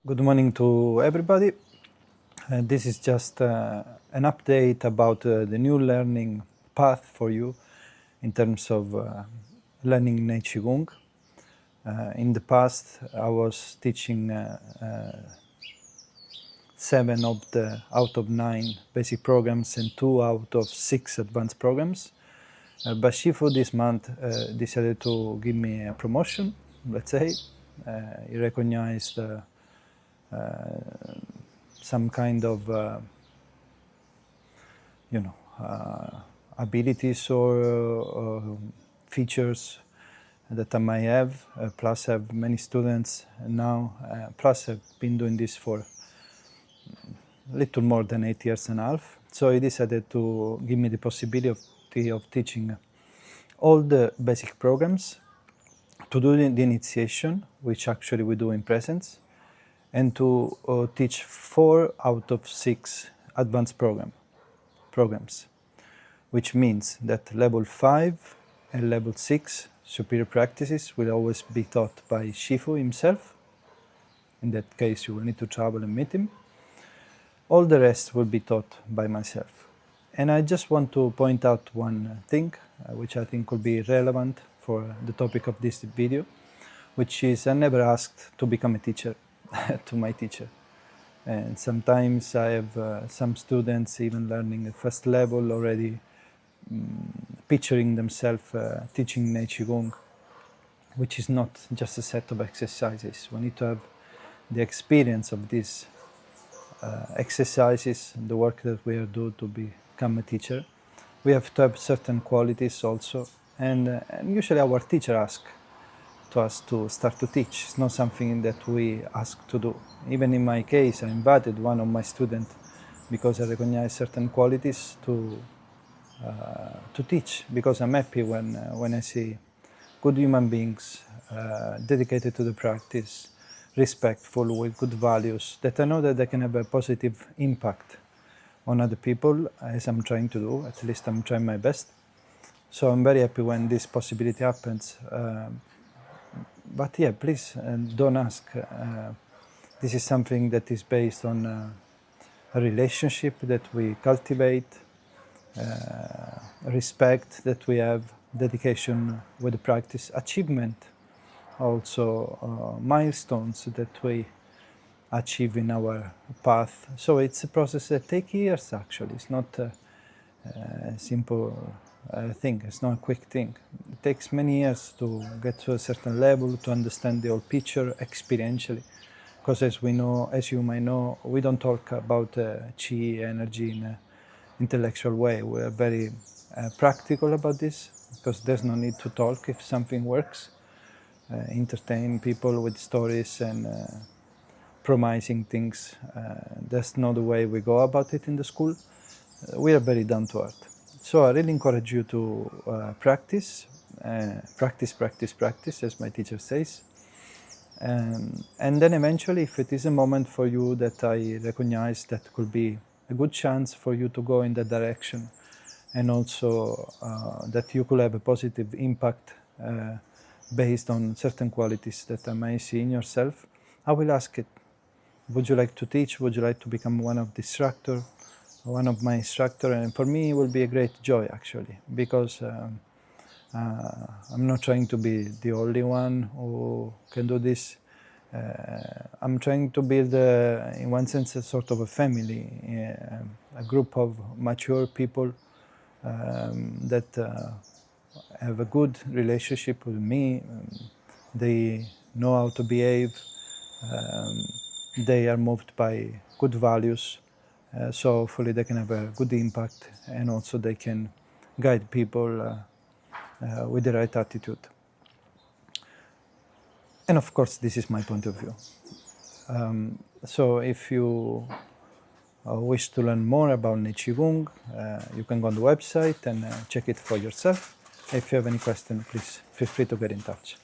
Good morning to everybody. This is just an update about the new learning path for you in terms of learning Nei Qi Gong. In the past, I was teaching 7 out of 9 basic programs and 2 out of 6 advanced programs. But Shifu this month decided to give me a promotion, let's say. He recognized some kind of abilities or features that I might have, plus I have many students now, plus I've been doing this for a little more than 8 years and a half. So he decided to give me the possibility of teaching all the basic programs, to do the initiation, which actually we do in presence, and to teach 4 out of 6 advanced programs, which means that level 5 and level 6 superior practices will always be taught by Shifu himself. In that case, you will need to travel and meet him. All the rest will be taught by myself. And I just want to point out one thing, which I think will be relevant for the topic of this video, which is I never asked to become a teacher to my teacher. And sometimes I have some students even learning the first level already picturing themselves teaching Nei Qi Gong, which is not just a set of exercises. We need to have the experience of these exercises, the work that we are doing to become a teacher. We have to have certain qualities also, and usually our teacher asks to us to start to teach. It's not something that we ask to do. Even in my case, I invited one of my students because I recognize certain qualities to teach, because I'm happy when I see good human beings dedicated to the practice, respectful, with good values, that I know that they can have a positive impact on other people, as I'm trying to do. At least I'm trying my best. So I'm very happy when this possibility happens. But yeah, please don't ask. This is something that is based on a relationship that we cultivate, respect that we have, dedication with the practice, achievement, also milestones that we achieve in our path. So it's a process that takes years actually. It's not a simple thing, it's not a quick thing. It takes many years to get to a certain level, to understand the whole picture experientially. Because as you might know, we don't talk about qi energy in an intellectual way. We are very practical about this, because there's no need to talk if something works. Entertain people with stories and promising things. That's not the way we go about it in the school. We are very down to earth. So I really encourage you to practice, as my teacher says. And then eventually, if it is a moment for you that I recognize that could be a good chance for you to go in that direction, and also that you could have a positive impact based on certain qualities that I may see in yourself, I will ask it. Would you like to teach? Would you like to become one of my instructor? And for me, it will be a great joy actually, because I'm not trying to be the only one who can do this. I'm trying to build, in one sense, a sort of a family, a group of mature people that have a good relationship with me. They know how to behave. They are moved by good values. So hopefully they can have a good impact, and also they can guide people with the right attitude. And of course, this is my point of view. So if you wish to learn more about Nei Qi Gong, you can go on the website and check it for yourself. If you have any question, please feel free to get in touch.